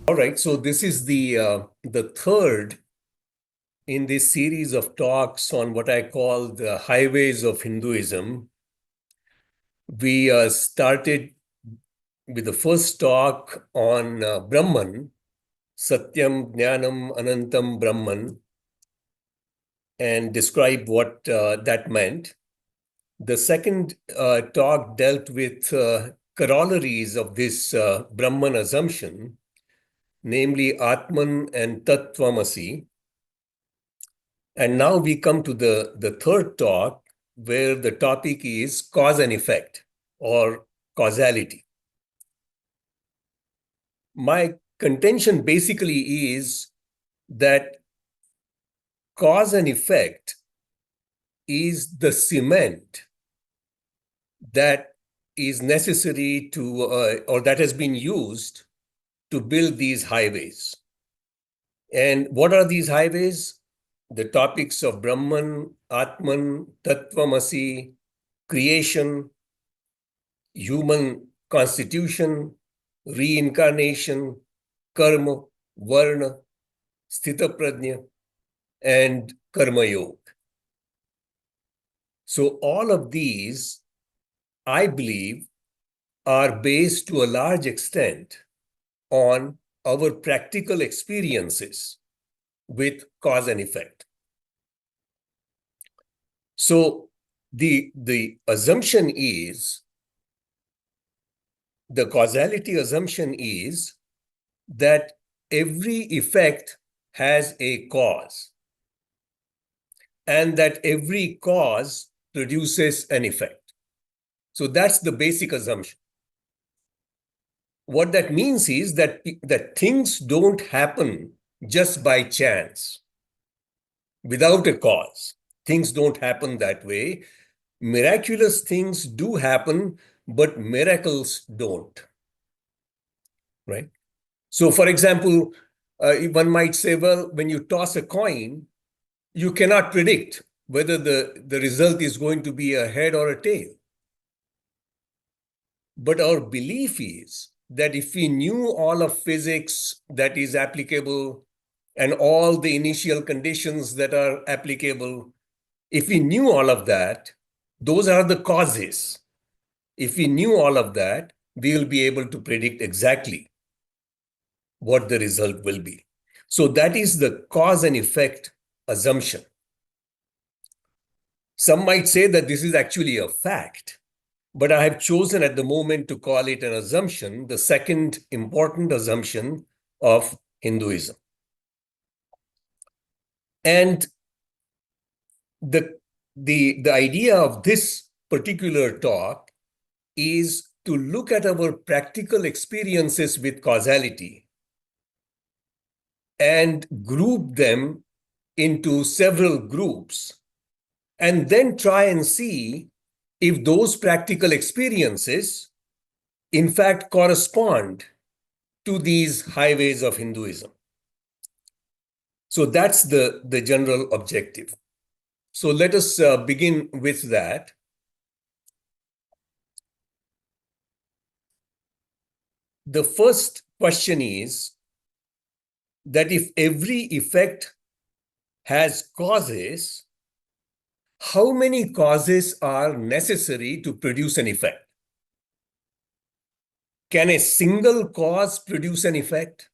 All right, so this is the third in this series of talks on what I call the highways of Hinduism. We started with the first talk on Brahman, Satyam, Jnanam, Anantam, Brahman, and described what that meant. The second talk dealt with corollaries of this Brahman assumption, namely Atman and Tattvamasi. And now we come to the third talk, where the topic is cause and effect or causality. My contention basically is that cause and effect is the cement that is necessary to, or that has been used to build these highways. And what are these highways? The topics of Brahman, Atman, Tattvamasi, creation, human constitution, reincarnation, karma, varna, sthita prajna, and karma yoga. So all of these, I believe, are based to a large extent on our practical experiences with cause and effect. So the assumption is, the causality assumption is that every effect has a cause and that every cause produces an effect. So that's the basic assumption. What that means is that things don't happen just by chance, without a cause. Things don't happen that way. Miraculous things do happen, but miracles don't, right? So, for example, one might say, well, when you toss a coin, you cannot predict whether the result is going to be a head or a tail. But our belief is that if we knew all of physics that is applicable and all the initial conditions that are applicable, if we knew all of that, those are the causes. If we knew all of that, we will be able to predict exactly what the result will be. So that is the cause and effect assumption. Some might say that this is actually a fact, but I have chosen at the moment to call it an assumption, the second important assumption of Hinduism. And the idea of this particular talk is to look at our practical experiences with causality and group them into several groups, and then try and see if those practical experiences in fact correspond to these highways of Hinduism. So that's the general objective. So let us begin with that. The first question is that if every effect has causes, how many causes are necessary to produce an effect? Can a single cause produce an effect?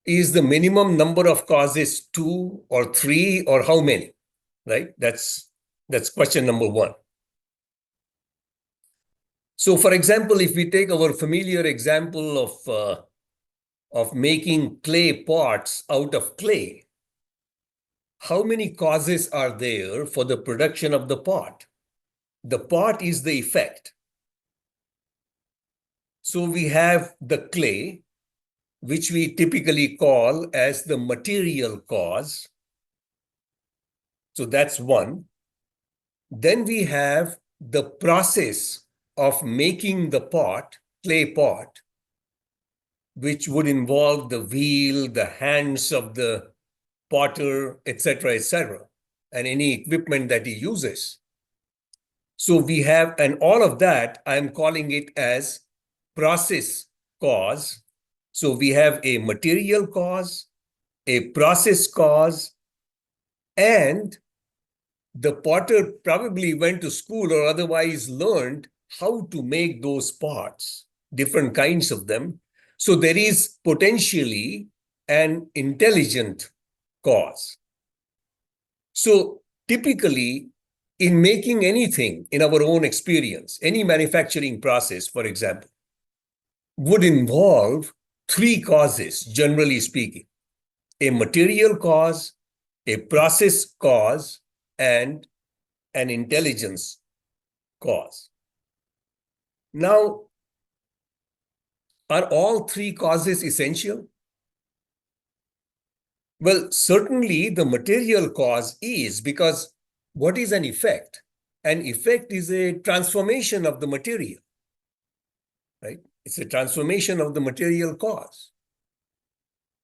Is the minimum number of causes 2 or 3 or how many? Right? That's question number one. So, for example, if we take our familiar example of making clay pots out of clay, how many causes are there for the production of the pot? The pot is the effect. So we have the clay, which we typically call as the material cause. So that's one. Then we have the process of making the pot, clay pot, which would involve the wheel, the hands of the potter, etc., and any equipment that he uses. So we have, and all of that, I'm calling it as process cause. So we have a material cause, a process cause, and the potter probably went to school or otherwise learned how to make those parts, different kinds of them. So there is potentially an intelligent cause. So typically, in making anything in our own experience, any manufacturing process, for example, would involve three causes, generally speaking: a material cause, a process cause, and an intelligence cause. Now, are all three causes essential? Well, certainly the material cause is, because what is an effect? An effect is a transformation of the material, right? It's a transformation of the material cause.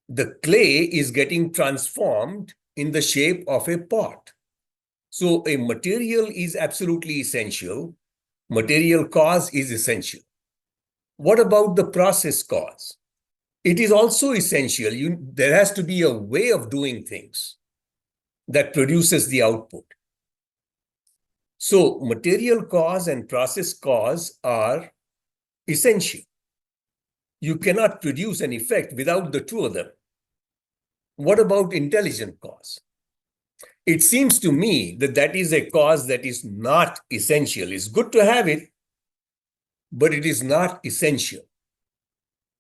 The clay is getting transformed in the shape of a pot. So a material is absolutely essential. Material cause is essential. What about the process cause? It is also essential. There has to be a way of doing things that produces the output. So material cause and process cause are essential. You cannot produce an effect without the two of them. What about intelligent cause? It seems to me that that is a cause that is not essential. It's good to have it, but it is not essential.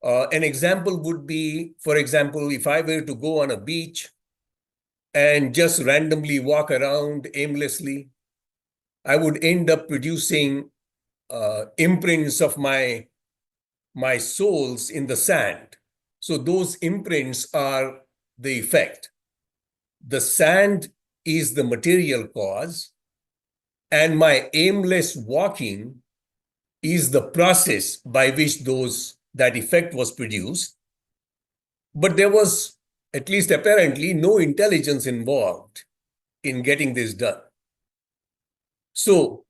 An example would be, for example, if I were to go on a beach and just randomly walk around aimlessly, I would end up producing imprints of my soles in the sand. So those imprints are the effect. The sand is the material cause, and my aimless walking is the process by which that effect was produced. But there was, at least apparently, no intelligence involved in getting this done. So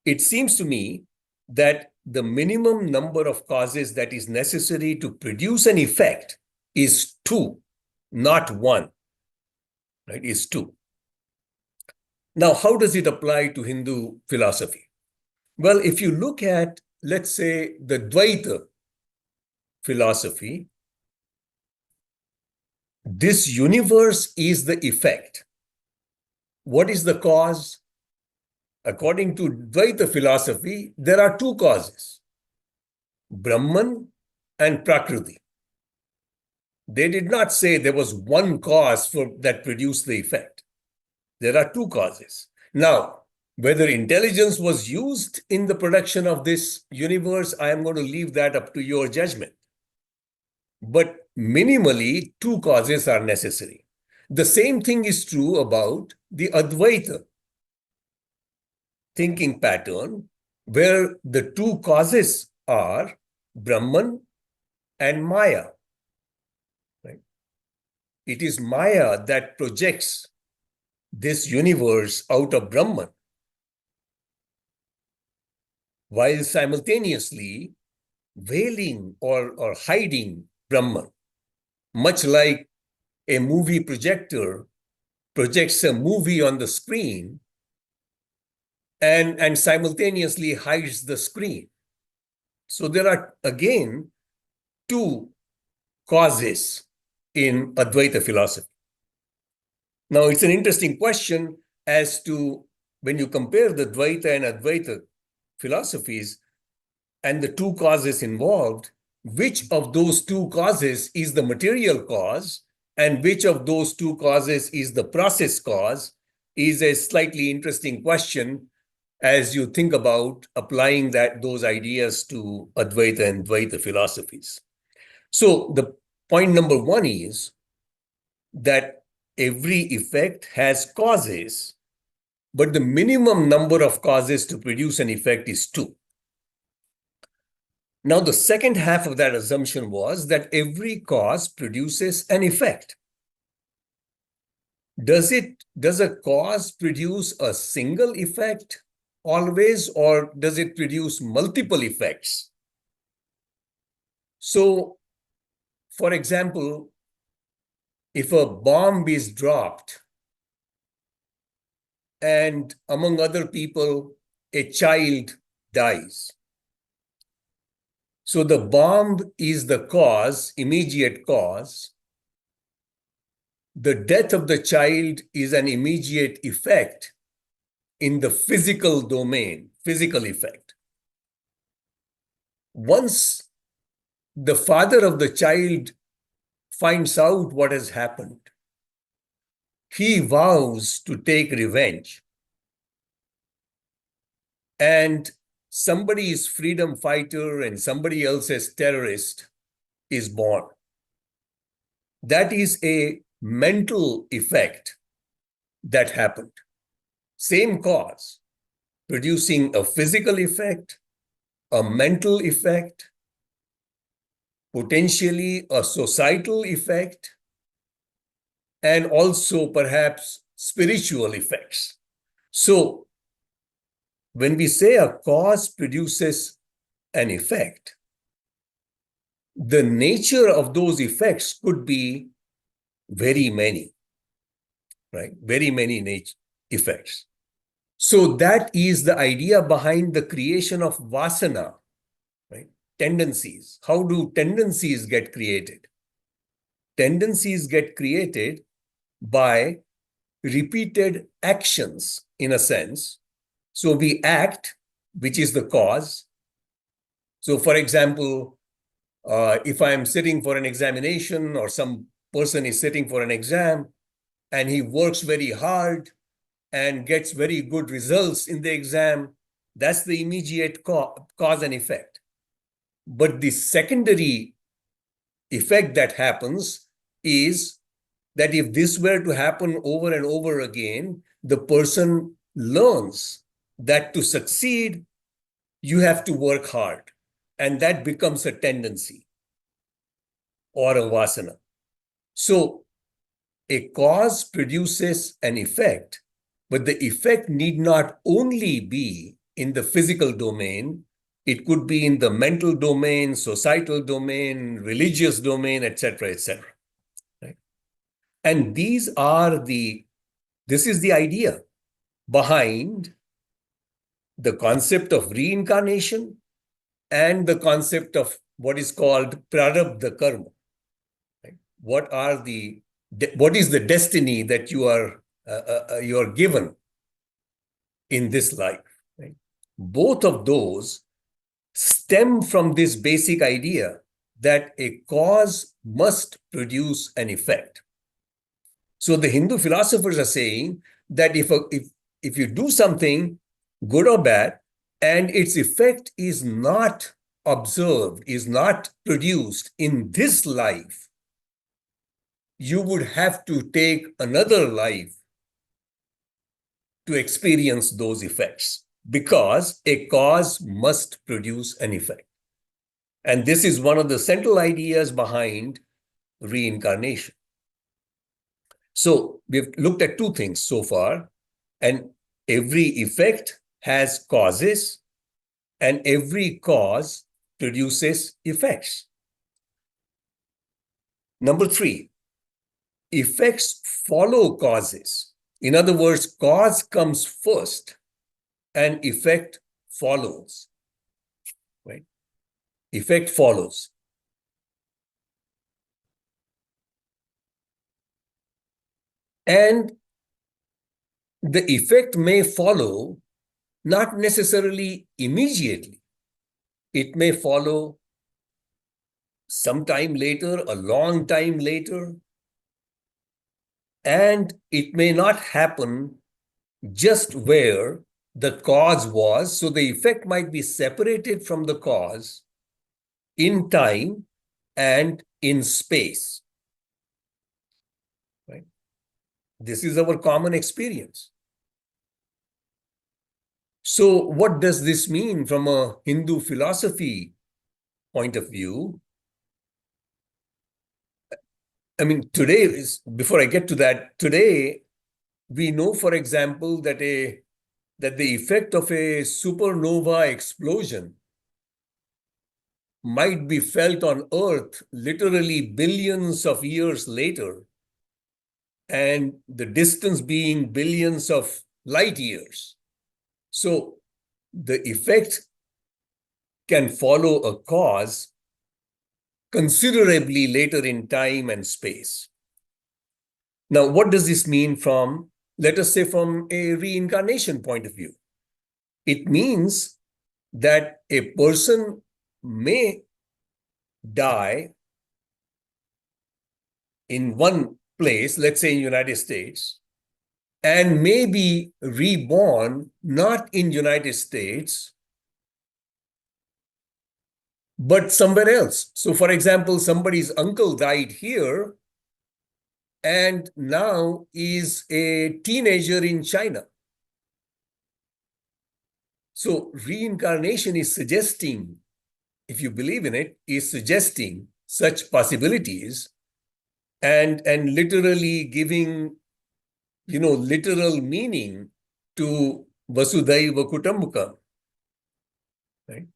it seems to me that the minimum number of causes that is necessary to produce an effect is two, not one, right? Is two. Now, how does it apply to Hindu philosophy? Well, if you look at, let's say, the Dvaita philosophy, this universe is the effect. What is the cause? According to Dvaita philosophy, there are two causes: Brahman and Prakriti. They did not say there was one cause that produced the effect. There are two causes. Now, whether intelligence was used in the production of this universe, I am going to leave that up to your judgment. But minimally, two causes are necessary. The same thing is true about the Advaita thinking pattern, where the two causes are Brahman and Maya. Right? It is Maya that projects this universe out of Brahman, while simultaneously veiling or hiding Brahman, much like a movie projector projects a movie on the screen and simultaneously hides the screen. So there are, again, two causes in Advaita philosophy. Now, it's an interesting question as to, when you compare the Dvaita and Advaita philosophies and the two causes involved, which of those two causes is the material cause and which of those two causes is the process cause, is a slightly interesting question as you think about applying those ideas to Advaita and Dvaita philosophies. So the point number one is that every effect has causes, but the minimum number of causes to produce an effect is two. Now, the second half of that assumption was that every cause produces an effect. Does a cause produce a single effect always, or does it produce multiple effects? So for example, if a bomb is dropped and among other people, a child dies. So the bomb is the cause, immediate cause. The death of the child is an immediate effect in the physical domain, physical effect. Once the father of the child finds out what has happened, he vows to take revenge. And somebody's freedom fighter and somebody else's terrorist is born. That is a mental effect that happened. Same cause, producing a physical effect, a mental effect, potentially a societal effect, and also perhaps spiritual effects. So when we say a cause produces an effect, the nature of those effects could be very many, right? Very many effects. So that is the idea behind the creation of vasana, right? Tendencies. How do tendencies get created? Tendencies get created by repeated actions, in a sense. So we act, which is the cause. So for example, if I'm sitting for an examination or some person is sitting for an exam and he works very hard and gets very good results in the exam, that's the immediate cause and effect. But the secondary effect that happens is that if this were to happen over and over again, the person learns that to succeed, you have to work hard. And that becomes a tendency or a vasana. So a cause produces an effect, but the effect need not only be in the physical domain. It could be in the mental domain, societal domain, religious domain, etc., etc. Right? And this is the idea behind the concept of reincarnation and the concept of what is called prarabdha karma. Right? What is the destiny that you are given in this life? Right? Both of those stem from this basic idea that a cause must produce an effect. So the Hindu philosophers are saying that if you do something, good or bad, and its effect is not observed, is not produced in this life, you would have to take another life to experience those effects, because a cause must produce an effect. And this is one of the central ideas behind reincarnation. So we've looked at two things so far, and every effect has causes, and every cause produces effects. Number three, effects follow causes. In other words, cause comes first and effect follows, right? Effect follows. And the effect may follow not necessarily immediately. It may follow sometime later, a long time later, and it may not happen just where the cause was. So the effect might be separated from the cause in time and in space. Right? This is our common experience. So what does this mean from a Hindu philosophy point of view? I mean, before I get to that, today we know, for example, that the effect of a supernova explosion might be felt on Earth literally billions of years later, and the distance being billions of light years. So the effect can follow a cause considerably later in time and space. Now, what does this mean from, let us say, from a reincarnation point of view? It means that a person may die in one place, let's say in United States, and may be reborn not in United States, but somewhere else. So, for example, somebody's uncle died here and now is a teenager in China. So reincarnation is suggesting, if you believe in it, is suggesting such possibilities and literally giving, literal meaning to Vasudhaiva Kutumbakam. Right?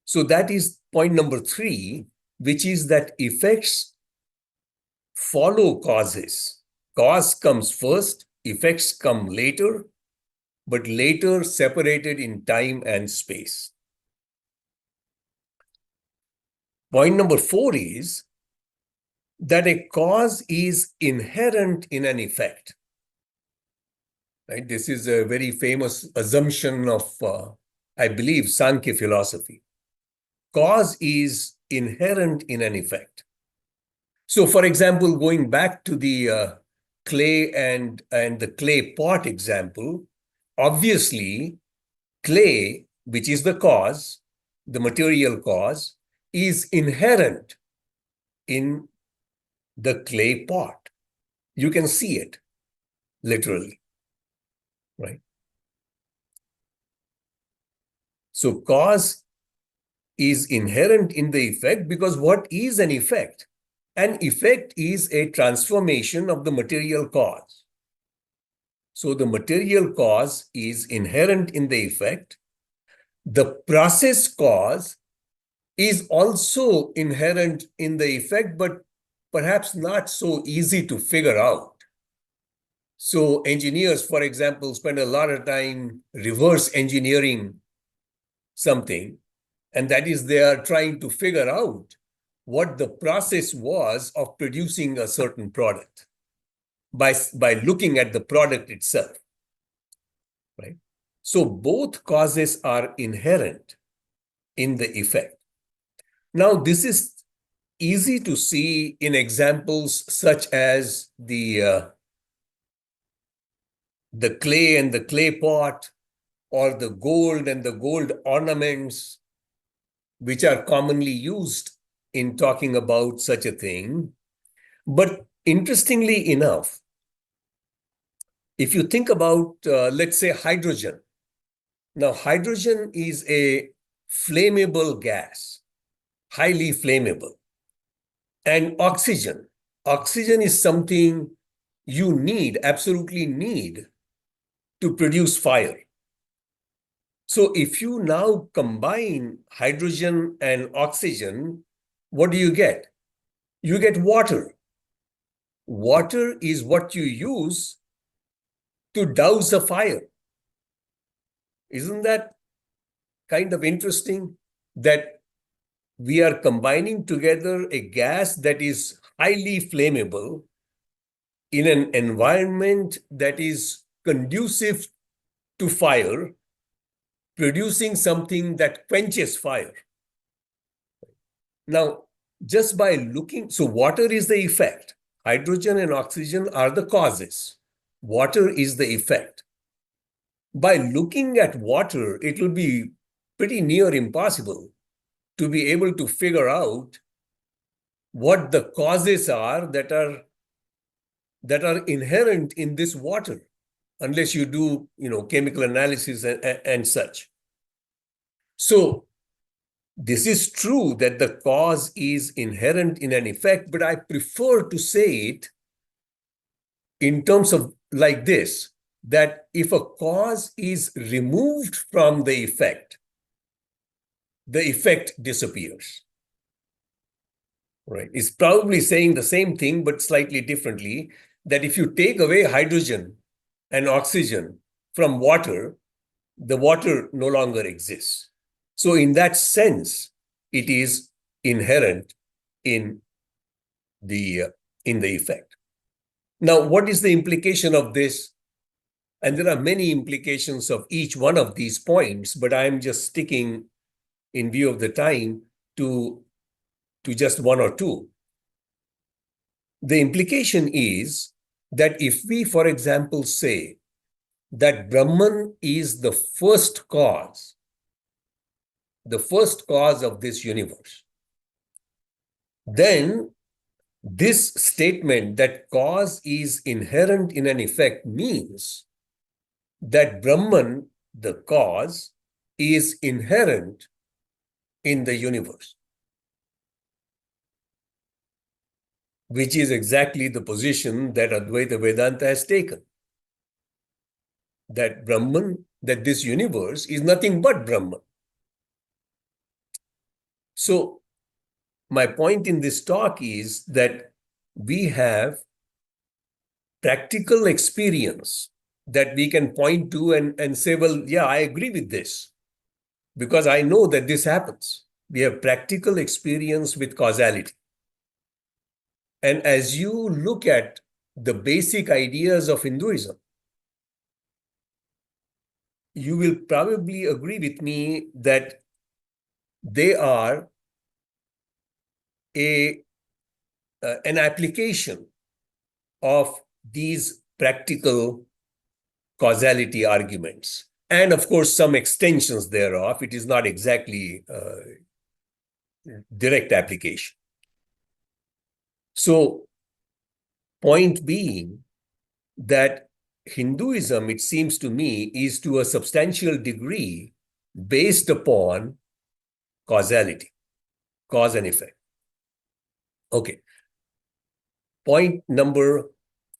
So that is point number 3, which is that effects follow causes. Cause comes first, effects come later, but later separated in time and space. Point number 4 is that a cause is inherent in an effect. Right? This is a very famous assumption of, I believe, Sankhya philosophy. Cause is inherent in an effect. So, for example, going back to the clay and the clay pot example, obviously, clay, which is the cause, the material cause, is inherent in the clay pot. You can see it, literally, right? So cause is inherent in the effect because what is an effect? An effect is a transformation of the material cause. So the material cause is inherent in the effect. The process cause is also inherent in the effect, but perhaps not so easy to figure out. So engineers, for example, spend a lot of time reverse engineering something, and that is they are trying to figure out what the process was of producing a certain product by looking at the product itself, right? So both causes are inherent in the effect. Now, this is easy to see in examples such as the clay and the clay pot, or the gold and the gold ornaments, which are commonly used in talking about such a thing. But interestingly enough, if you think about, let's say, hydrogen. Now, hydrogen is a flammable gas, highly flammable. And oxygen. Oxygen is something you need, absolutely need, to produce fire. So if you now combine hydrogen and oxygen, what do you get? You get water. Water is what you use to douse a fire. Isn't that kind of interesting that we are combining together a gas that is highly flammable in an environment that is conducive to fire, producing something that quenches fire? Now, just by looking, so water is the effect. Hydrogen and oxygen are the causes. Water is the effect. By looking at water, it will be pretty near impossible to be able to figure out what the causes are that are inherent in this water, unless you do, chemical analysis and such. So this is true that the cause is inherent in an effect, but I prefer to say it in terms of like this, that if a cause is removed from the effect disappears. right? It's probably saying the same thing, but slightly differently, that if you take away hydrogen and oxygen from water, the water no longer exists. So in that sense, it is inherent in the effect. Now, what is the implication of this? And there are many implications of each one of these points, but I'm just sticking, in view of the time, to just one or two. The implication is that if we, for example, say that Brahman is the first cause of this universe, then this statement that cause is inherent in an effect means that Brahman, the cause, is inherent in the universe, which is exactly the position that Advaita Vedanta has taken. That Brahman, that this universe is nothing but Brahman. So my point in this talk is that we have practical experience that we can point to and say, well, yeah, I agree with this because I know that this happens. We have practical experience with causality. And as you look at the basic ideas of Hinduism, you will probably agree with me that they are an application of these practical causality arguments. And of course, some extensions thereof. It is not exactly direct application. So, point being that Hinduism, it seems to me, is to a substantial degree based upon causality, cause and effect. Okay. Point number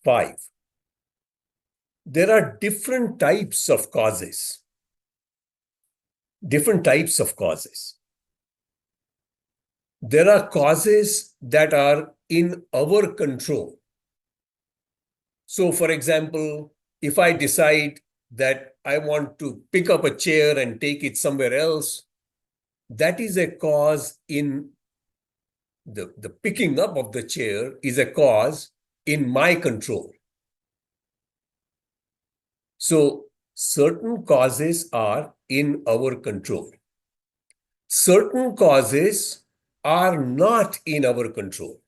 5. There are different types of causes. Different types of causes. There are causes that are in our control. So, for example, if I decide that I want to pick up a chair and take it somewhere else, that is a cause in the picking up of the chair is a cause in my control. So, certain causes are in our control. Certain causes are not in our control.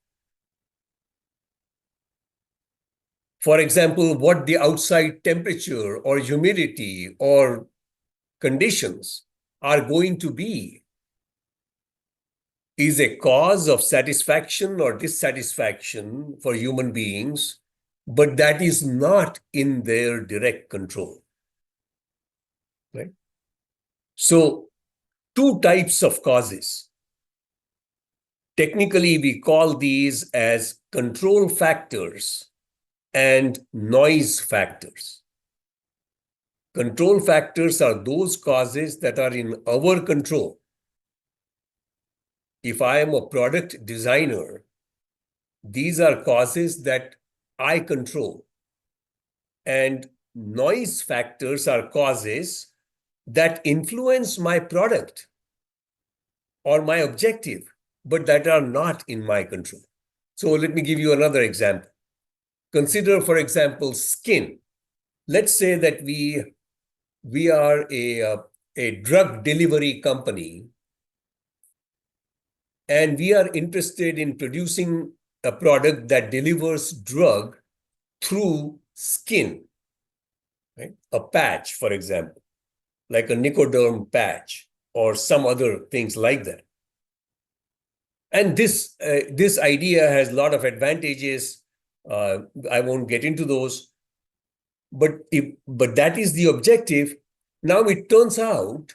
For example, what the outside temperature or humidity or conditions are going to be is a cause of satisfaction or dissatisfaction for human beings, but that is not in their direct control. Right? So, two types of causes. Technically, we call these as control factors and noise factors. Control factors are those causes that are in our control. If I am a product designer, these are causes that I control. And noise factors are causes that influence my product or my objective, but that are not in my control. So let me give you another example. Consider, for example, skin. Let's say that we are a drug delivery company, and we are interested in producing a product that delivers drug through skin, right? A patch, for example, like a Nicoderm patch or some other things like that. And this idea has a lot of advantages. I won't get into those, but that is the objective. Now it turns out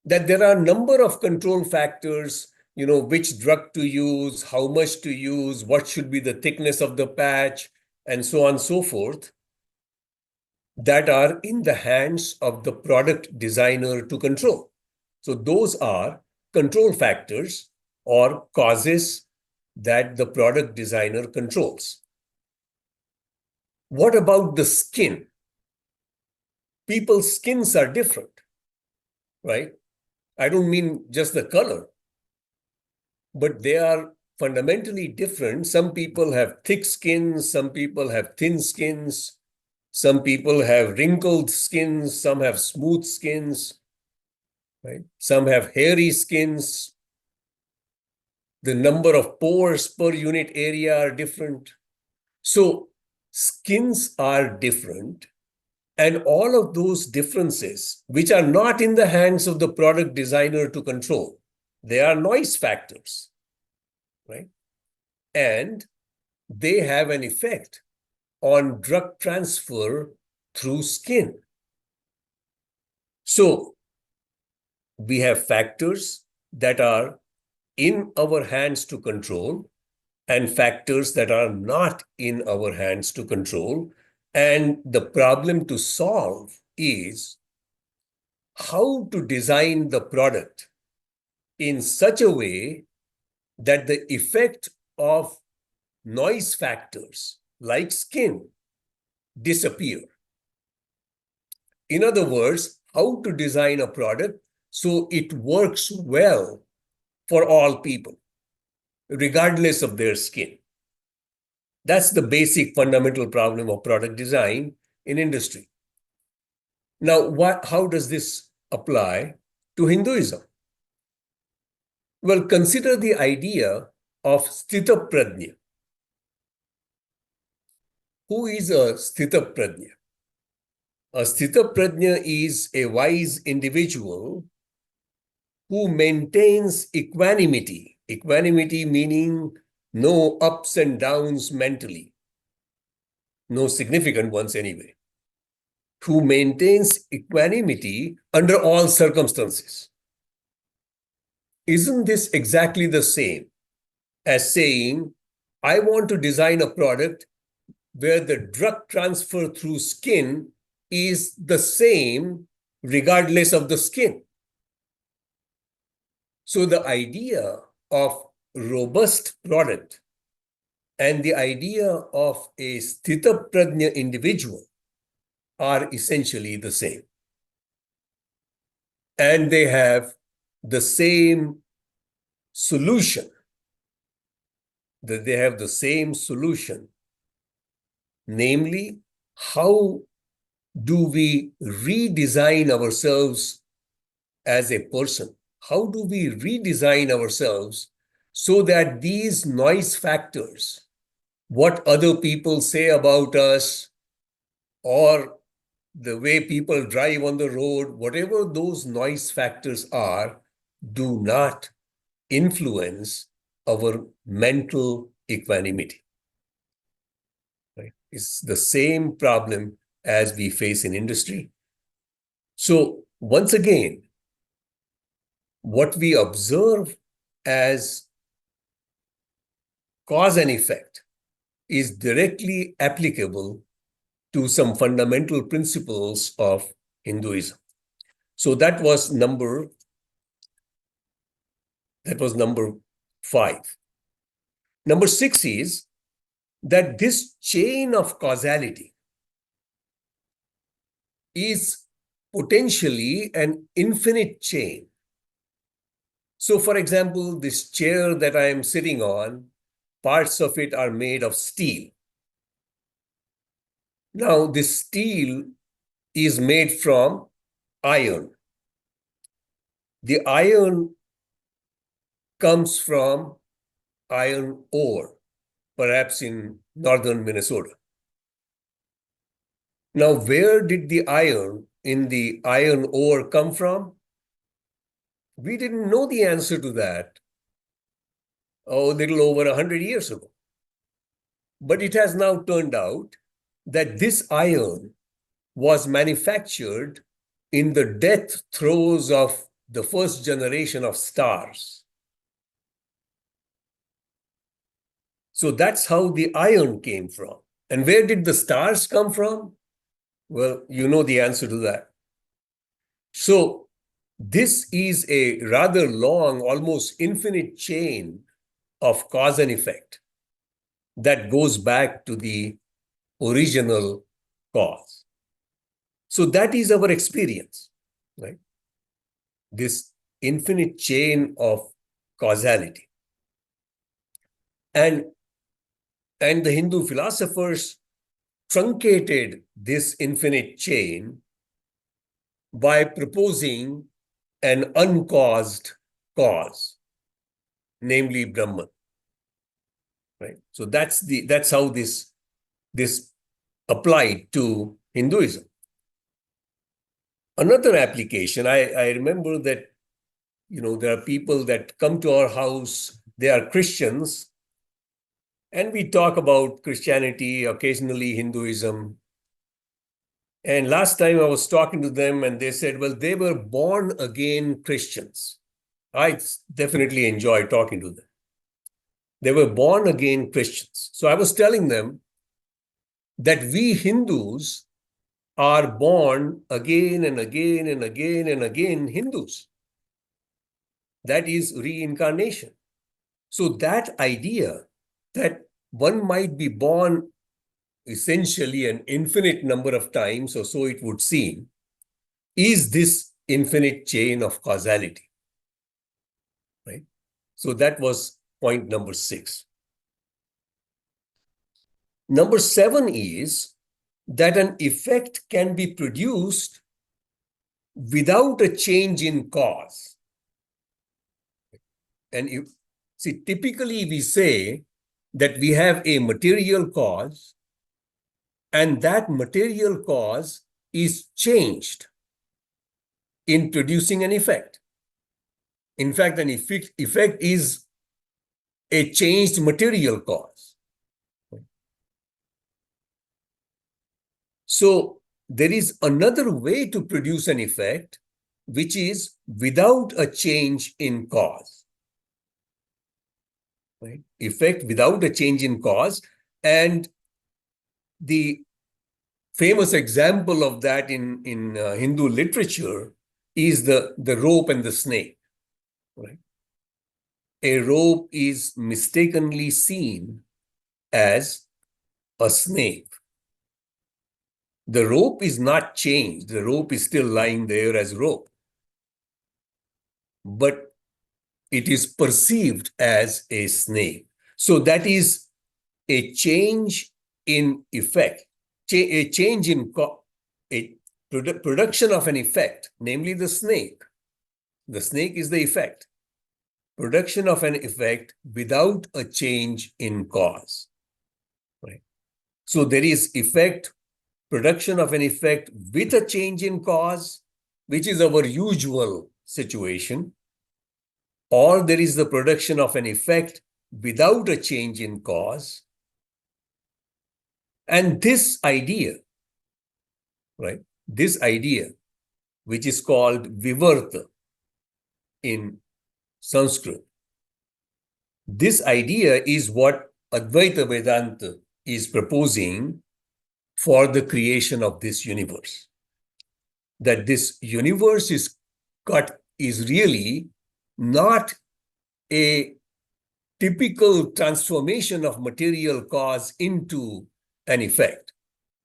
that there are a number of control factors, which drug to use, how much to use, what should be the thickness of the patch, and so on and so forth, that are in the hands of the product designer to control. So those are control factors or causes that the product designer controls. What about the skin? People's skins are different, right? I don't mean just the color, but they are fundamentally different. Some people have thick skins, some people have thin skins, some people have wrinkled skins, some have smooth skins, right? Some have hairy skins. The number of pores per unit area are different. So skins are different. And all of those differences, which are not in the hands of the product designer to control, they are noise factors, right? And they have an effect on drug transfer through skin. So we have factors that are in our hands to control and factors that are not in our hands to control. And the problem to solve is how to design the product in such a way that the effect of noise factors like skin disappear. In other words, how to design a product so it works well for all people, regardless of their skin. That's the basic fundamental problem of product design in industry. Now, how does this apply to Hinduism? Well, consider the idea of sthita prajna. Who is a sthita prajna? A sthita prajna is a wise individual who maintains equanimity. Equanimity meaning no ups and downs mentally, no significant ones anyway. Who maintains equanimity under all circumstances. Isn't this exactly the same as saying, I want to design a product where the drug transfer through skin is the same regardless of the skin? So the idea of robust product and the idea of a sthita prajna individual are essentially the same. And they have the same solution. That they have the same solution. Namely, how do we redesign ourselves as a person? How do we redesign ourselves so that these noise factors, what other people say about us, or the way people drive on the road, whatever those noise factors are, do not influence our mental equanimity? Right? It's the same problem as we face in industry. So once again, what we observe as cause and effect is directly applicable to some fundamental principles of Hinduism. So that was number 5. Number 6 is that this chain of causality is potentially an infinite chain. So, for example, this chair that I am sitting on, parts of it are made of steel. Now, this steel is made from iron. The iron comes from iron ore, perhaps in northern Minnesota. Now, where did the iron in the iron ore come from? We didn't know the answer to that a little over 100 years ago. But it has now turned out that this iron was manufactured in the death throes of the first generation of stars. So that's how the iron came from. And where did the stars come from? Well, you know the answer to that. So this is a rather long, almost infinite chain of cause and effect that goes back to the original cause. So that is our experience, right? This infinite chain of causality. And the Hindu philosophers truncated this infinite chain by proposing an uncaused cause, namely Brahman. Right? So that's how this applied to Hinduism. Another application, I remember that, there are people that come to our house, they are Christians, and we talk about Christianity, occasionally Hinduism. And last time I was talking to them and they said, well, they were born again Christians. I definitely enjoy talking to them. They were born again Christians. So I was telling them that we Hindus are born again and again and again and again Hindus. That is reincarnation. So that idea that one might be born essentially an infinite number of times, or so it would seem, is this infinite chain of causality, right? So that was point number 6. Number 7 is that an effect can be produced without a change in cause. And typically we say that we have a material cause, and that material cause is changed in producing an effect. In fact, an effect is a changed material cause. So there is another way to produce an effect, which is without a change in cause. Right? Effect without a change in cause. And the famous example of that in Hindu literature is the rope and the snake. Right? A rope is mistakenly seen as a snake. The rope is not changed. The rope is still lying there as rope. But it is perceived as a snake. So that is a change in effect, a change in a production of an effect, namely the snake. The snake is the effect. Production of an effect without a change in cause. Right? So there is effect, production of an effect with a change in cause, which is our usual situation, or there is the production of an effect without a change in cause. And this idea, right, this idea, which is called vivarta in Sanskrit, this idea is what Advaita Vedanta is proposing for the creation of this universe. That this universe is really not a typical transformation of material cause into an effect,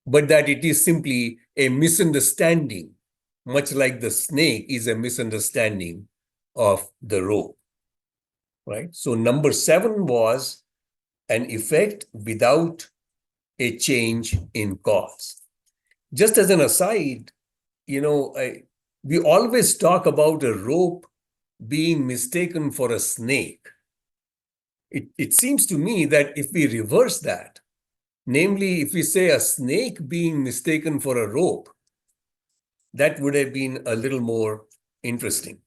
but that it is simply a misunderstanding, much like the snake is a misunderstanding of the rope. Right? So number 7 was an effect without a change in cause. Just as an aside, we always talk about a rope being mistaken for a snake. It seems to me that if we reverse that, namely, if we say a snake being mistaken for a rope, that would have been a little more interesting.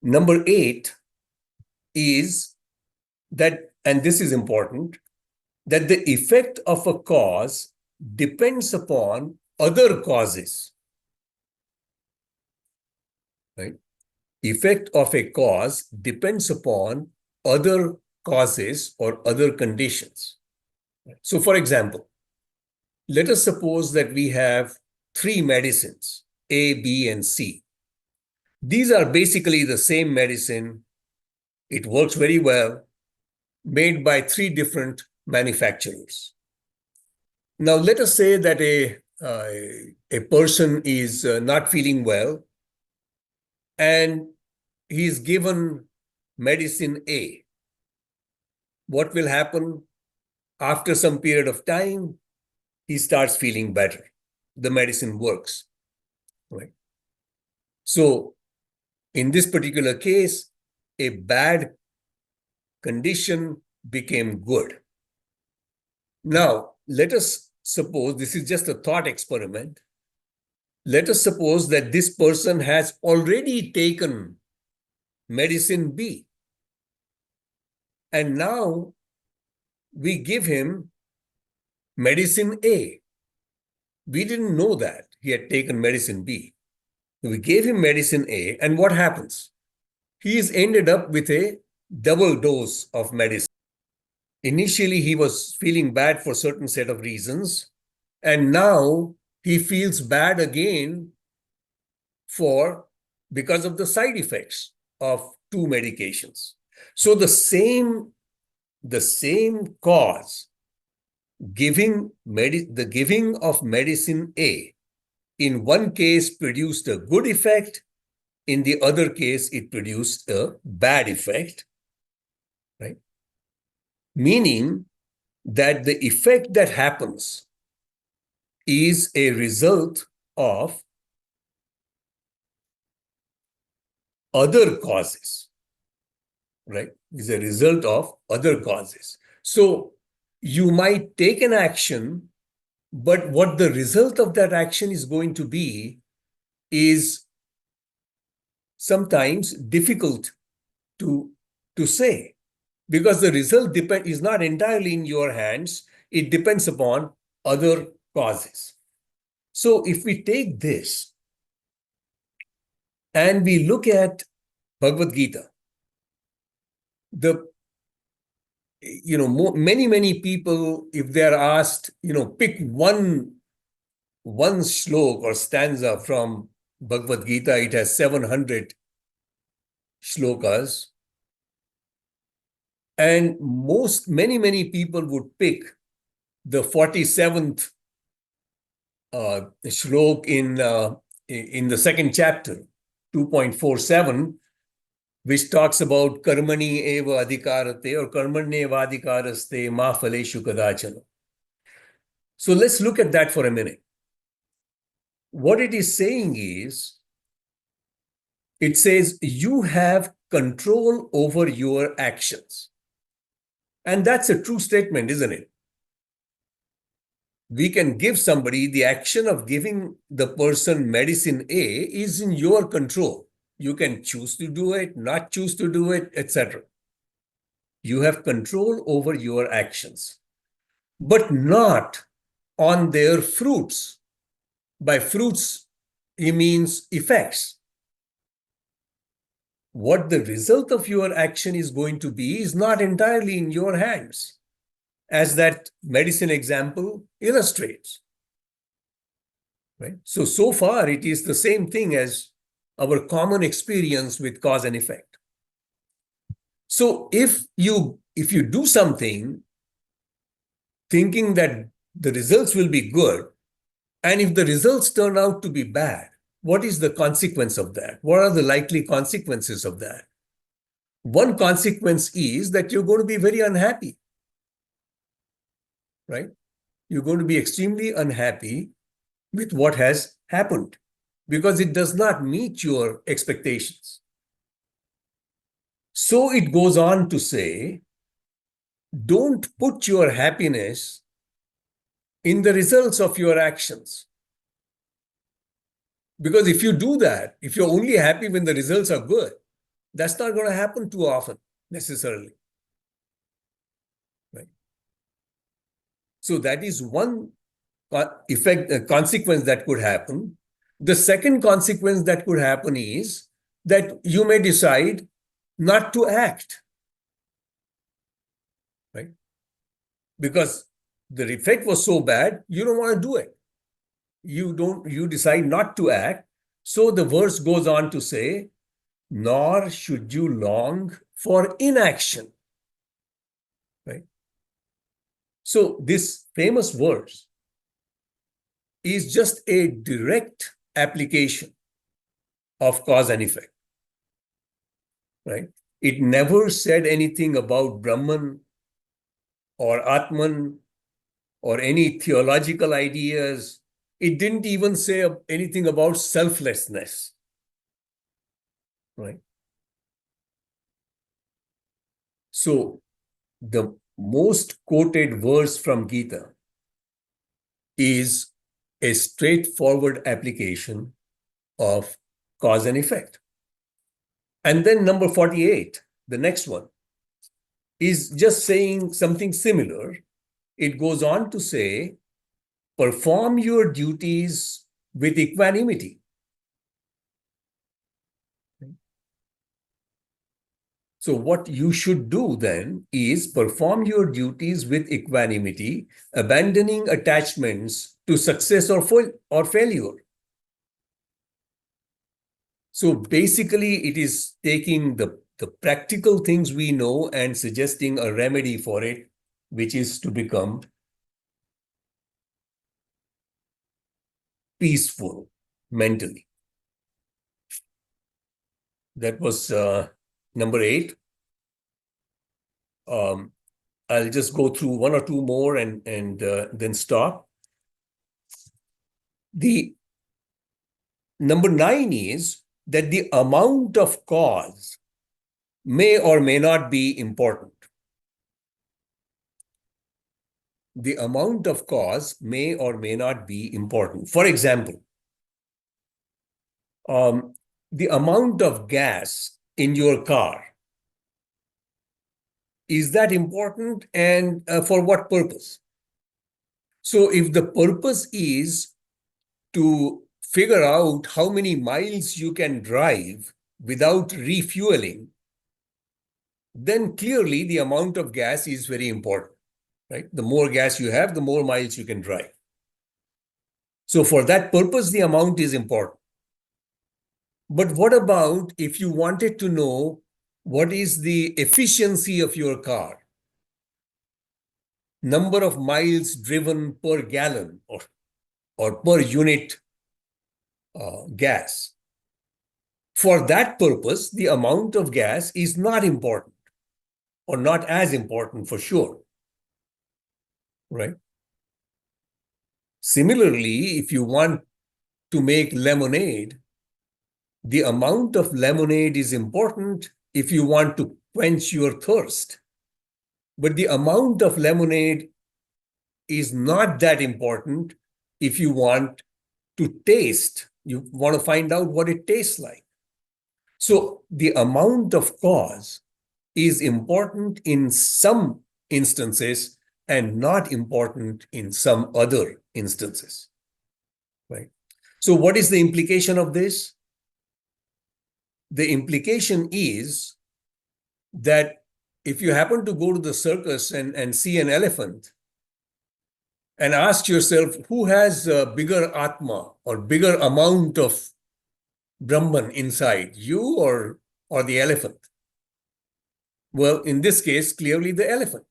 Number 8 is that, and this is important, that the effect of a cause depends upon other causes. Right? Effect of a cause depends upon other causes or other conditions. So, for example, let us suppose that we have 3 medicines, A, B, and C. These are basically the same medicine, It works very well, made by 3 different manufacturers. Now, let us say that a person is not feeling well and he is given medicine A. What will happen? After some period of time, he starts feeling better. The medicine works, right? So, in this particular case, a bad condition became good. Now, let us suppose, this is just a thought experiment. Let us suppose that this person has already taken medicine B. And now we give him medicine A. We didn't know that he had taken medicine B. We gave him medicine A, and what happens? He is ended up with a double dose of medicine. Initially, he was feeling bad for a certain set of reasons, and now he feels bad again because of the side effects of 2 medications. So the same cause, the giving of medicine A, in one case produced a good effect, in the other case it produced a bad effect, right? Meaning that the effect that happens is a result of other causes, right? Is a result of other causes. So you might take an action, but what the result of that action is going to be is sometimes difficult to say, because the result is not entirely in your hands. It depends upon other causes. So if we take this and we look at Bhagavad Gita, many people, if they are asked, pick one shlok or stanza from Bhagavad Gita, it has 700 shlokas, and many people would pick the 47th shlok in the second chapter, 2.47, which talks about karmani eva adhikarate or karmanyeva adhikaraste ma phaleshu kadachana. So let's look at that for a minute. What it is saying is, it says you have control over your actions. And that's a true statement, isn't it? We can give somebody, the action of giving the person medicine A is in your control. You can choose to do it, not choose to do it, etc. You have control over your actions, but not on their fruits. By fruits, he means effects. What the result of your action is going to be is not entirely in your hands, as that medicine example illustrates. Right? So far, it is the same thing as our common experience with cause and effect. So if you do something thinking that the results will be good, and if the results turn out to be bad, what is the consequence of that? What are the likely consequences of that? One consequence is that you're going to be very unhappy, right? You're going to be extremely unhappy with what has happened because it does not meet your expectations. So it goes on to say, don't put your happiness in the results of your actions. Because if you do that, if you're only happy when the results are good, that's not going to happen too often necessarily. Right? So that is one consequence that could happen. The second consequence that could happen is that you may decide not to act. Right? Because the effect was so bad, you don't want to do it. You decide not to act. So the verse goes on to say, nor should you long for inaction. Right? So this famous verse is just a direct application of cause and effect. Right? It never said anything about Brahman or Atman or any theological ideas. It didn't even say anything about selflessness. Right? So the most quoted verse from Gita is a straightforward application of cause and effect. And then number 48, the next one, is just saying something similar. It goes on to say, perform your duties with equanimity. So what you should do then is perform your duties with equanimity, abandoning attachments to success or failure. So basically, it is taking the practical things we know and suggesting a remedy for it, which is to become peaceful mentally. That was number 8. I'll just go through one or two more and then stop. The number 9 is that the amount of cause may or may not be important. The amount of cause may or may not be important. For example, the amount of gas in your car, is that important, and for what purpose? So if the purpose is to figure out how many miles you can drive without refueling, then clearly the amount of gas is very important, right? The more gas you have, the more miles you can drive. So for that purpose, the amount is important. But what about if you wanted to know what is the efficiency of your car? Number of miles driven per gallon or per unit gas. For that purpose, the amount of gas is not important, or not as important for sure, right? Similarly, if you want to make lemonade, the amount of lemonade is important if you want to quench your thirst. But the amount of lemonade is not that important if you want to taste. You want to find out what it tastes like. So the amount of cause is important in some instances and not important in some other instances, right? So what is the implication of this? The implication is that if you happen to go to the circus and see an elephant and ask yourself who has a bigger atma or bigger amount of Brahman inside, you or the elephant? Well, in this case, clearly the elephant.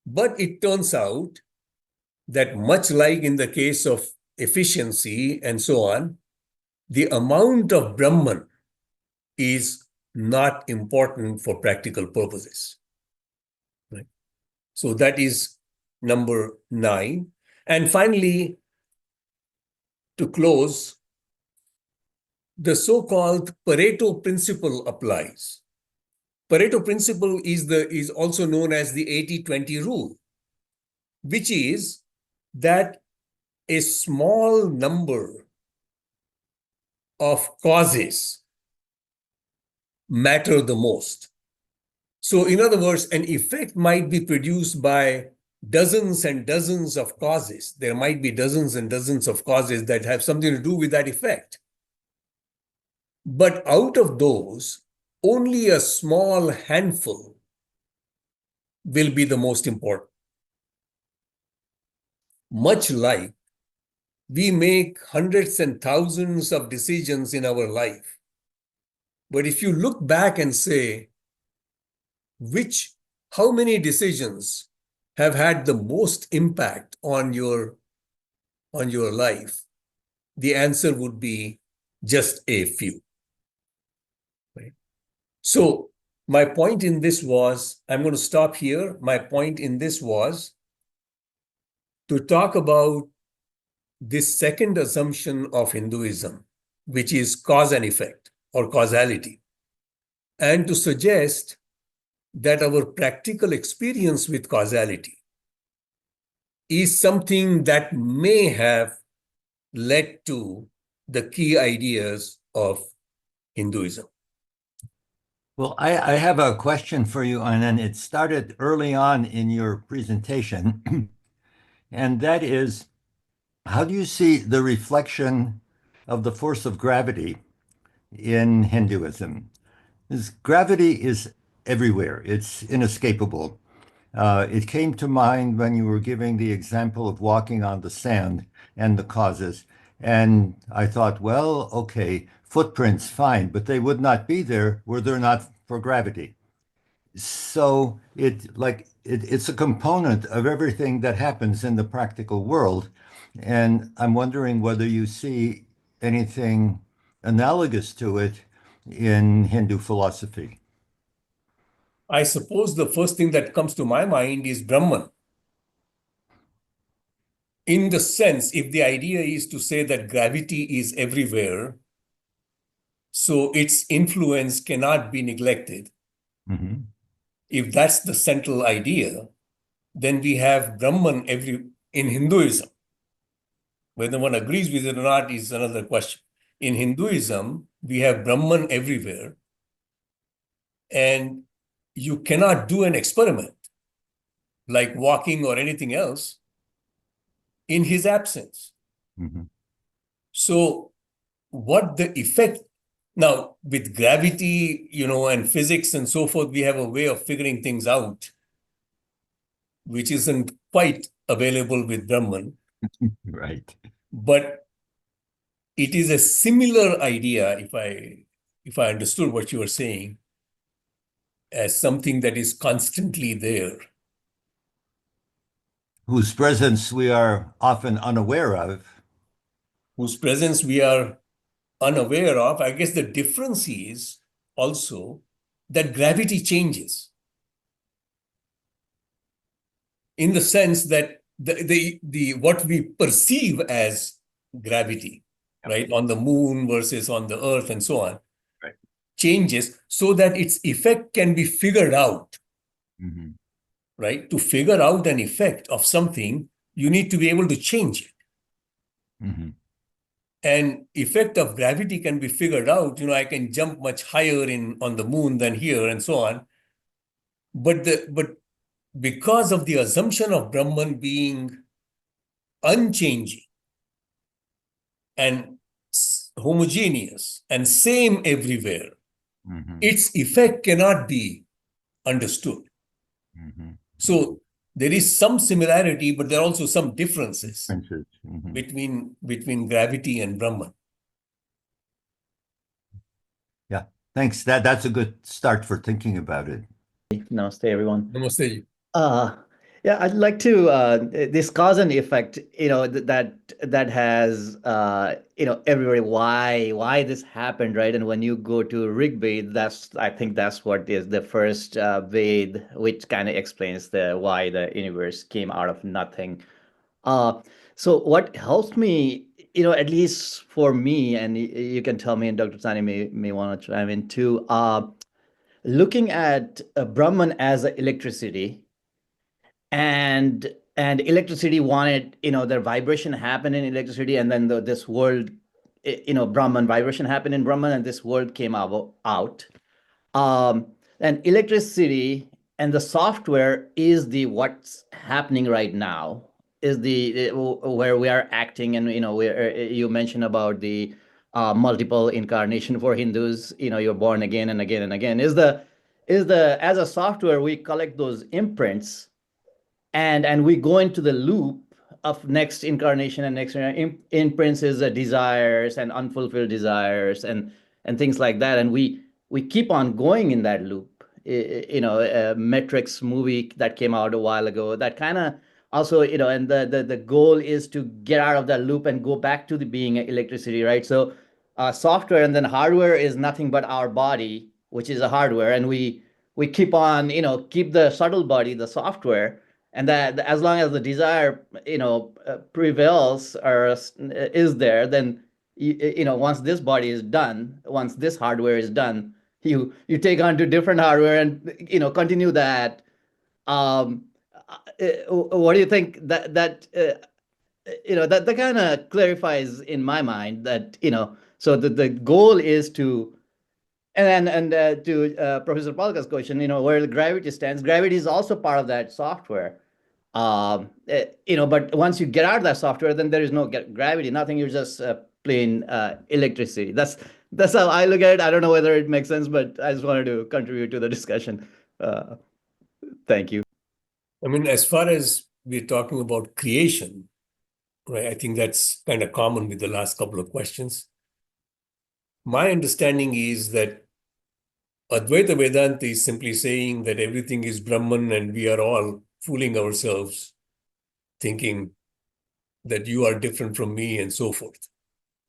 But it turns out that much like in the case of efficiency and so on, the amount of Brahman is not important for practical purposes. Right? So that is number 9. And finally, to close, the so-called Pareto principle applies. Pareto principle is also known as the 80-20 rule, which is that a small number of causes matter the most. So in other words, an effect might be produced by dozens and dozens of causes. There might be dozens and dozens of causes that have something to do with that effect. But out of those, only a small handful will be the most important. Much like we make hundreds and thousands of decisions in our life, But if you look back and say, which, how many decisions have had the most impact on your life, the answer would be just a few. Right? So my point in this was, I'm going to stop here. My point in this was to talk about this second assumption of Hinduism, which is cause and effect or causality, and to suggest that our practical experience with causality is something that may have led to the key ideas of Hinduism. Well, I have a question for you, Anand. It started early on in your presentation, and that is, how do you see the reflection of the force of gravity in Hinduism? Because gravity is everywhere. It's inescapable. It came to mind when you were giving the example of walking on the sand and the causes. And I thought, well, okay, footprints, fine, but they would not be there were there not for gravity. So it's a component of everything that happens in the practical world. And I'm wondering whether you see anything analogous to it in Hindu philosophy. I suppose the first thing that comes to my mind is Brahman. In the sense, if the idea is to say that gravity is everywhere, so its influence cannot be neglected. Mhm. If that's the central idea, then we have Brahman in Hinduism. Whether one agrees with it or not is another question. In Hinduism, we have Brahman everywhere, and you cannot do an experiment like walking or anything else in his absence. Mhm. So, what the effect now with gravity, and physics and so forth, we have a way of figuring things out, which isn't quite available with Brahman. Right. But it is a similar idea, if I understood what you were saying, as something that is constantly there, Whose presence we are often unaware of. whose presence we are unaware of. I guess the difference is also that gravity changes in the sense that the what we perceive as gravity, Yep. right, on the moon versus on the earth and so on, Right. changes so that its effect can be figured out. Mm-hmm. Right? To figure out an effect of something, you need to be able to change it. Mm-hmm. And effect of gravity can be figured out. I can jump much higher on the moon than here and so on. But because of the assumption of Brahman being unchanging and homogeneous and same everywhere, Mm-hmm. its effect cannot be understood. Mm-hmm. So there is some similarity, but there are also some differences Differences. Mm-hmm. between gravity and Brahman. Yeah. Thanks. That's a good start for thinking about it. Namaste, everyone. Namaste. Uh, yeah, I'd like to this cause and effect, that has everybody why this happened, right? And when you go to Rig Veda, I think that's what is the first Ved, which kind of explains the why the universe came out of nothing. Uh, so what helps me, at least for me, and you can tell me, and Dr. Sani may want to chime in too. Looking at Brahman as electricity, and electricity wanted, their vibration happened in electricity, and then this world, Brahman vibration happened in Brahman, and this world came out. Um, and electricity and the software is the what's happening right now, is the where we are acting, and you mentioned about the multiple incarnation for Hindus. You're born again and again and again. Is the as a software we collect those imprints, and we go into the loop of next incarnation, and next imprints is desires and unfulfilled desires and things like that, and we we keep on going in that loop. A Matrix movie that came out a while ago, that kind of also, and the goal is to get out of that loop and go back to the being electricity, right? So software and then hardware is nothing but our body, which is a hardware, and we keep on, keep the subtle body, the software, and that as long as the desire, prevails or is there, then once this body is done, once this hardware is done, you take on to different hardware and continue that. um what do you think that kind of clarifies in my mind that so the goal is to, and to Professor Palka's question, where the gravity stands, gravity is also part of that software. But once you get out of that software, then there is no gravity, nothing. You're just plain electricity. That's how I look at it. I don't know whether it makes sense, but I just wanted to contribute to the discussion. Uh, Thank you. I mean, as far as we're talking about creation, right, I think that's kind of common with the last couple of questions. My understanding is that Advaita Vedanta is simply saying that everything is Brahman and we are all fooling ourselves, thinking that you are different from me and so forth,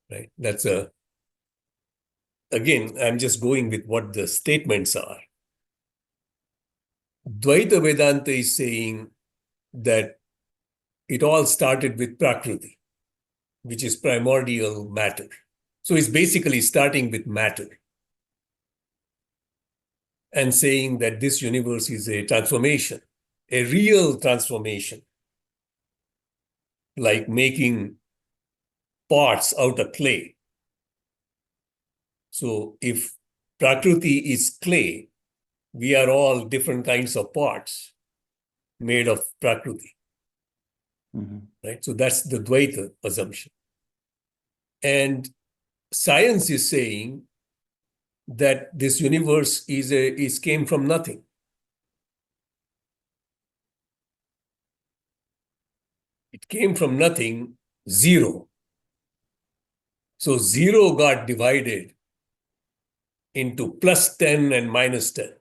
right? Again, I'm just going with what the statements are. Dvaita Vedanta is saying that it all started with Prakriti, which is primordial matter. So it's basically starting with matter and saying that this universe is a transformation, a real transformation, like making pots out of clay. So if Prakriti is clay, we are all different kinds of pots made of Prakriti. Mhm. Right? So that's the Dvaita assumption. And science is saying that this universe came from nothing. It came from nothing, zero. So zero got divided into plus 10 and minus 10.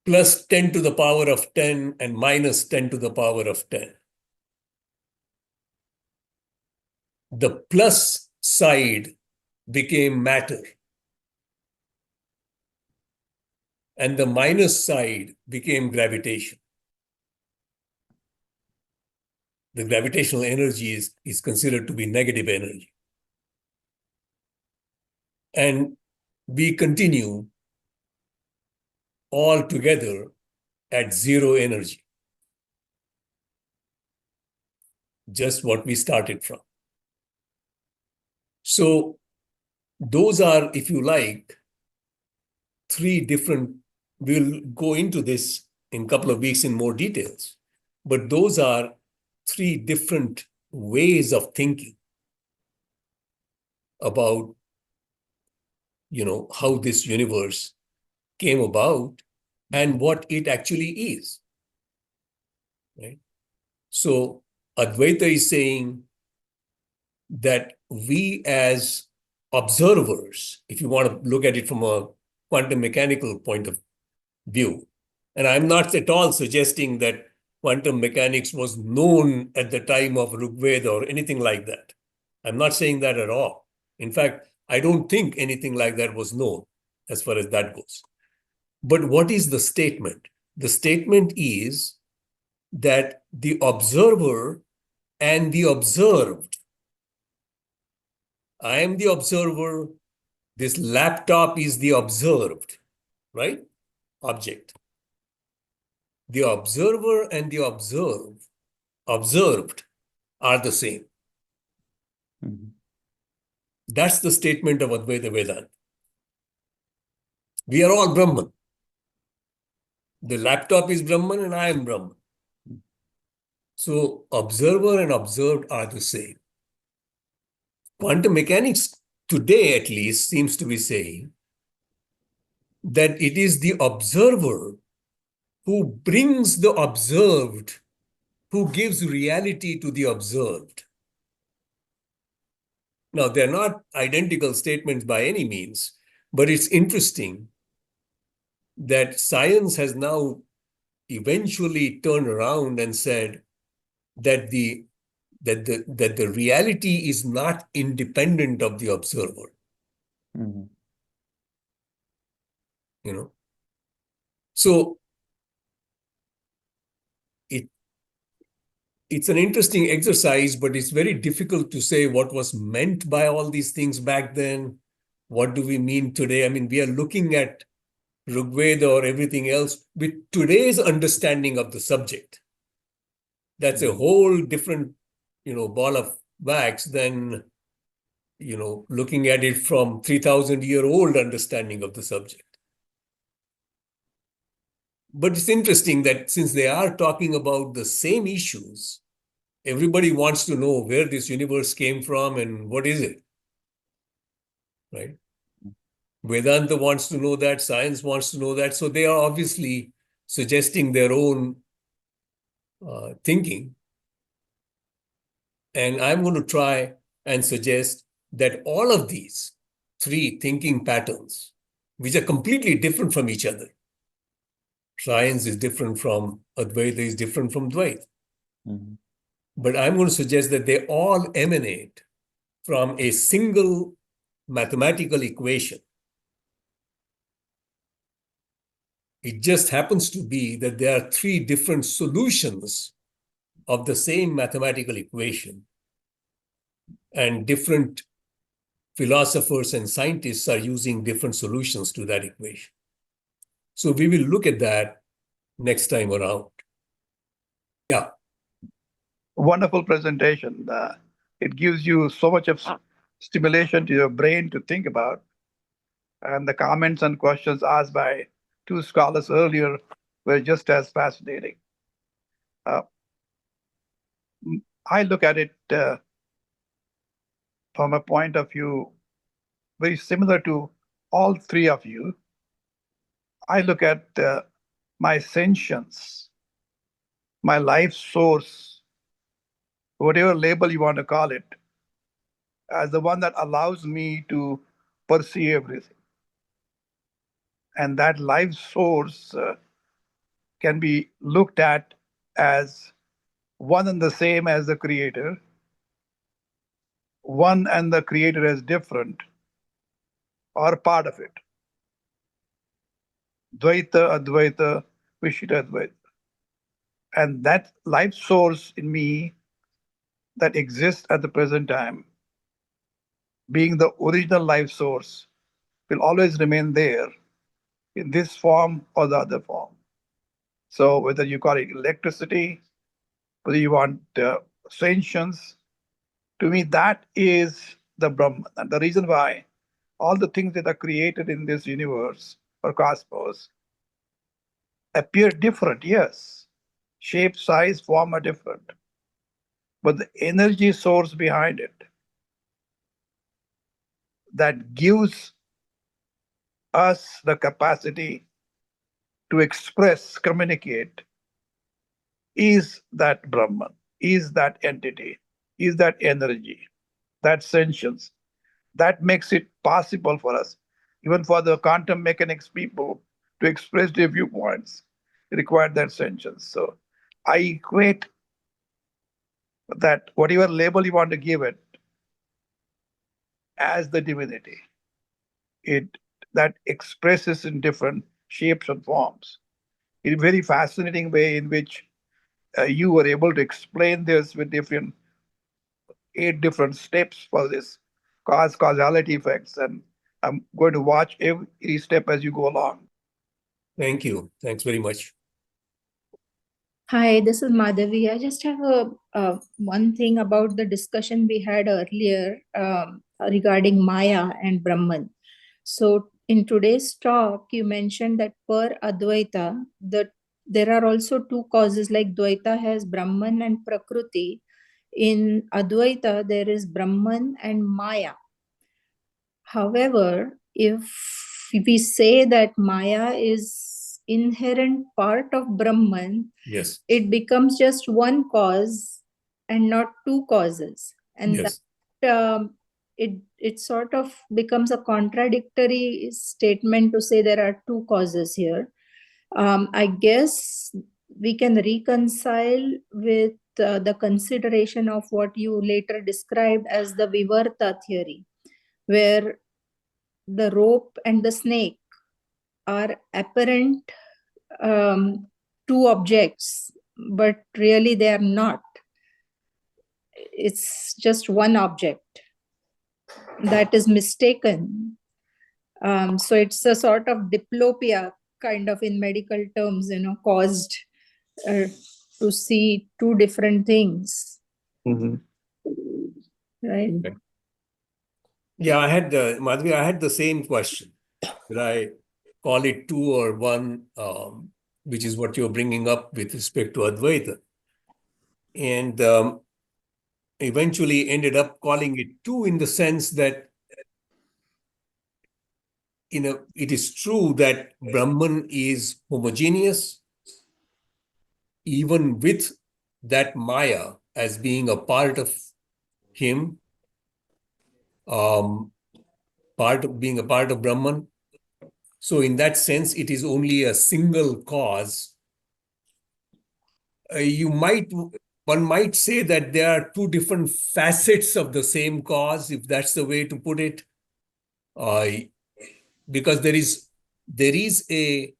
Plus 10 to the power of 10 and minus 10 to the power of 10. The plus side became matter, and the minus side became gravitation. The gravitational energy is considered to be negative energy. And we continue all together at zero energy, just what we started from. So those are, if you like, three different, we'll go into this in a couple of weeks in more details, but those are three different ways of thinking about, how this universe came about and what it actually is, right? So Advaita is saying that we as observers, if you want to look at it from a quantum mechanical point of view, and I'm not at all suggesting that quantum mechanics was known at the time of Rigveda or anything like that. I'm not saying that at all. In fact, I don't think anything like that was known as far as that goes. But what is the statement? The statement is that the observer and the observed, I am the observer, this laptop is the observed, right? Object. The observer and the observed are the same. Mhm. That's the statement of Advaita Vedanta. We are all Brahman. The laptop is Brahman and I am Brahman. So observer and observed are the same. Quantum mechanics today, at least, seems to be saying that it is the observer who brings the observed, who gives reality to the observed. Now, they're not identical statements by any means, but it's interesting that science has now eventually turned around and said that the reality is not independent of the observer. Mhm. You know, so it's an interesting exercise, but it's very difficult to say what was meant by all these things back then. What do we mean today? I mean, we are looking at Rigveda or everything else with today's understanding of the subject. That's a whole different, ball of wax than, looking at it from 3,000-year-old understanding of the subject. But it's interesting that since they are talking about the same issues, everybody wants to know where this universe came from and what is it, right? Vedanta wants to know that, science wants to know that. So they are obviously suggesting their own thinking. And I'm going to try and suggest that all of these three thinking patterns, which are completely different from each other, science is different from Advaita, is different from Dvaita. Mhm. But I'm going to suggest that they all emanate from a single mathematical equation. It just happens to be that there are three different solutions of the same mathematical equation, and different philosophers and scientists are using different solutions to that equation. So we will look at that next time around. Yeah. Wonderful presentation. It gives you so much of stimulation to your brain to think about. And the comments and questions asked by two scholars earlier were just as fascinating. Uh, I look at it from a point of view very similar to all three of you. I look at my sentience, my life source, whatever label you want to call it, as the one that allows me to perceive everything. And that life source can be looked at as one and the same as the creator, one and the creator as different, or part of it. Dvaita, Advaita, Vishita, Advaita. And that life source in me that exists at the present time, being the original life source, will always remain there in this form or the other form. So whether you call it electricity, whether you want sentience, to me that is the Brahman. And the reason why all the things that are created in this universe or cosmos appear different, yes. Shape, size, form are different. But the energy source behind it that gives us the capacity to express, communicate, is that Brahman, is that entity, is that energy, that sentience. That makes it possible for us, even for the quantum mechanics people, to express their viewpoints, require that sentience. So I equate that whatever label you want to give it as the divinity. It that expresses in different shapes and forms. In a very fascinating way in which you were able to explain this with different 8 different steps for this causality effects, and I'm going to watch every step as you go along. Thank you. Thanks very much. Hi, this is Madhavi. I just have one thing about the discussion we had earlier regarding Maya and Brahman. So, in today's talk, you mentioned that per Advaita, that there are also two causes, like Dvaita has Brahman and Prakriti. In Advaita, there is Brahman and Maya. However, if we say that Maya is inherent part of Brahman, Yes. it becomes just one cause and not two causes. And Yes. that it sort of becomes a contradictory statement to say there are two causes here. I guess we can reconcile with the consideration of what you later described as the Vivarta theory, where the rope and the snake are apparent two objects, but really they are not. It's just one object that is mistaken. So it's a sort of diplopia, kind of in medical terms, caused uh, to see two different things, Mhm. right? Yeah, Madhvi, I had the same question. Should I call it two or one, which is what you're bringing up with respect to Advaita? And eventually ended up calling it two in the sense that, it is true that Brahman is homogeneous, even with that Maya as being a part of him, being a part of Brahman. So in that sense, it is only a single cause. One might say that there are two different facets of the same cause, if that's the way to put it, because there is the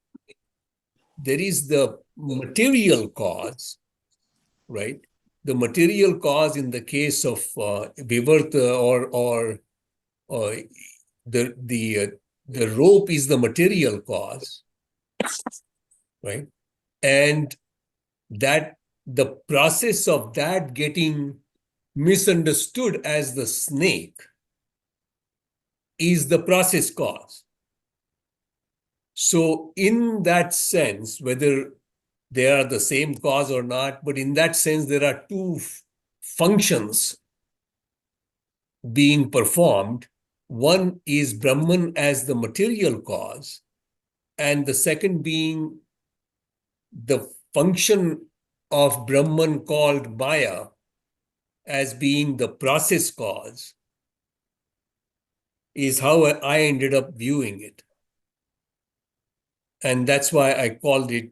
material cause, right? The material cause in the case of Vivarta or the the uh, the rope is the material cause, right? And that the process of that getting misunderstood as the snake is the process cause. So in that sense, whether they are the same cause or not, but in that sense, there are two functions being performed. One is Brahman as the material cause, and the second being the function of Brahman called Maya as being the process cause, is how I ended up viewing it. And that's why I called it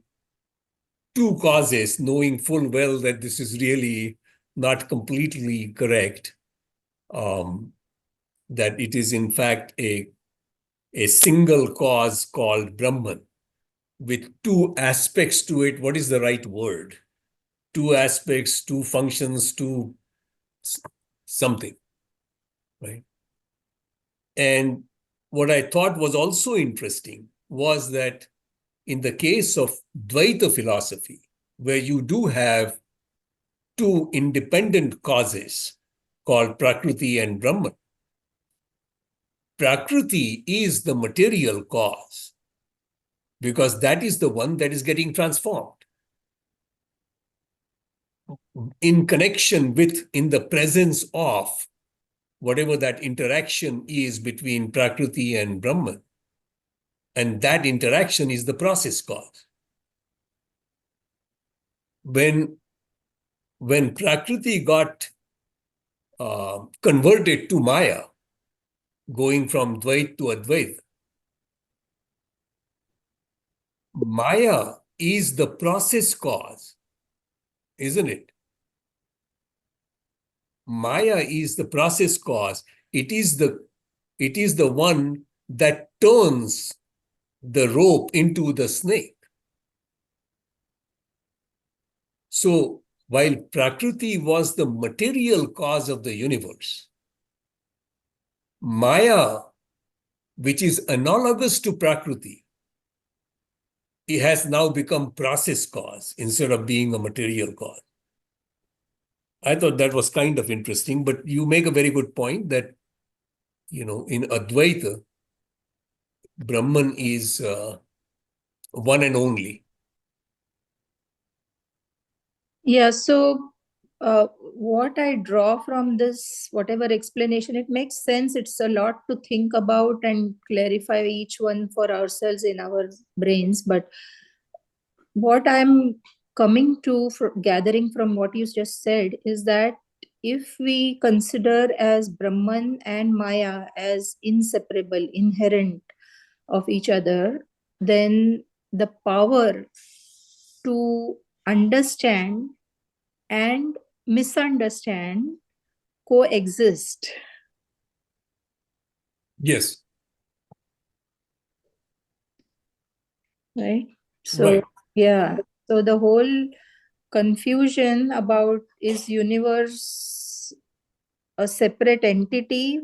two causes, knowing full well that this is really not completely correct, that it is in fact a single cause called Brahman with two aspects to it. What is the right word? Two aspects, two functions, two something, right? And what I thought was also interesting was that in the case of Dvaita philosophy, where you do have two independent causes called Prakriti and Brahman, Prakriti is the material cause because that is the one that is getting transformed in connection with, in the presence of whatever that interaction is between Prakriti and Brahman. And that interaction is the process cause. When Prakriti got converted to Maya, going from Dvait to Advait, Maya is the process cause, isn't it? Maya is the process cause. It is the one that turns the rope into the snake. So while Prakriti was the material cause of the universe, Maya, which is analogous to Prakriti, it has now become process cause instead of being a material cause. I thought that was kind of interesting, but you make a very good point that, in Advaita, Brahman is one and only. Yeah, so what I draw from this, whatever explanation, it makes sense. It's a lot to think about and clarify each one for ourselves in our brains. But what I'm coming to, gathering from what you just said, is that if we consider as Brahman and Maya as inseparable, inherent of each other, then the power to understand and misunderstand coexist, Yes, right? So, right. yeah. So the whole confusion about is universe a separate entity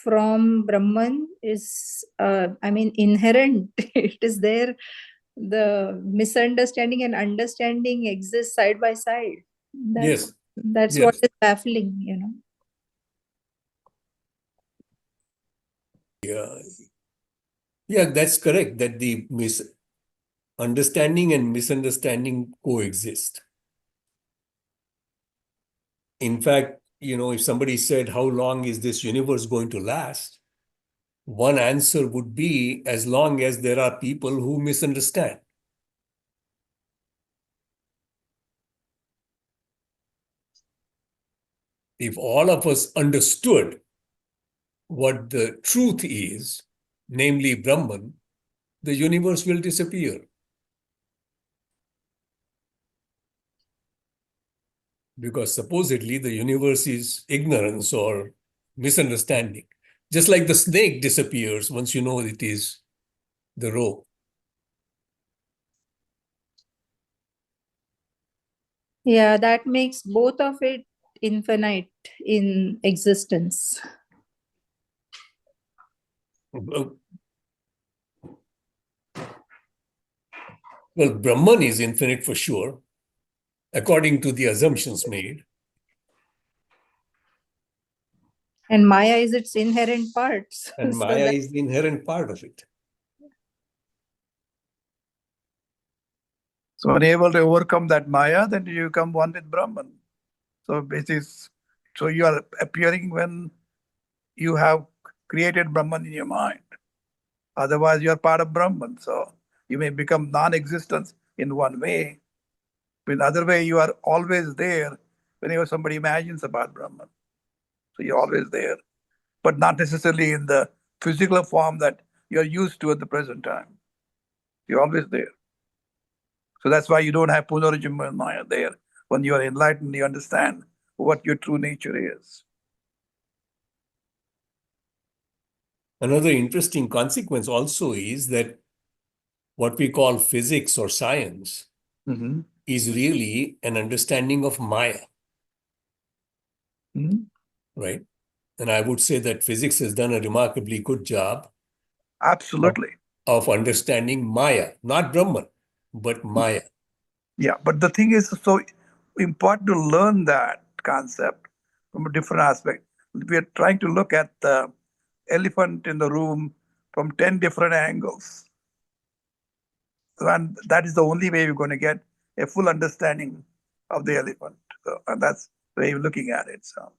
from Brahman is, I mean, inherent. It is there. The misunderstanding and understanding exist side by side. Yes, That's what yes. is baffling, you know. Yeah, yeah, that's correct. That the misunderstanding and misunderstanding coexist. In fact, if somebody said, how long is this universe going to last? One answer would be as long as there are people who misunderstand. If all of us understood what the truth is, namely Brahman, the universe will disappear. Because supposedly the universe is ignorance or misunderstanding. Just like the snake disappears once you know it is the rope. Yeah, that makes both of it infinite in existence. Well, Brahman is infinite for sure, according to the assumptions made. And Maya is its inherent parts. And So Maya that, is the inherent part of it. So unable to overcome that Maya, then you become one with Brahman. So so you are appearing when you have created Brahman in your mind. Otherwise, you are part of Brahman. So you may become non-existence in one way. But in the other way, you are always there whenever somebody imagines about Brahman. So you're always there, but not necessarily in the physical form that you're used to at the present time. You're always there. So that's why you don't have Punarjima and Maya there. When you are enlightened, you understand what your true nature is. Another interesting consequence also is that what we call physics or science Mm-hmm. is really an understanding of Maya, Mm-hmm. right? And I would say that physics has done a remarkably good job of, Absolutely. of understanding Maya, not Brahman, but Maya. Yeah, but the thing is so important to learn that concept from a different aspect. We are trying to look at the elephant in the room from 10 different angles. And that is the only way we're going to get a full understanding of the elephant. So, and that's the way you're looking at it. So.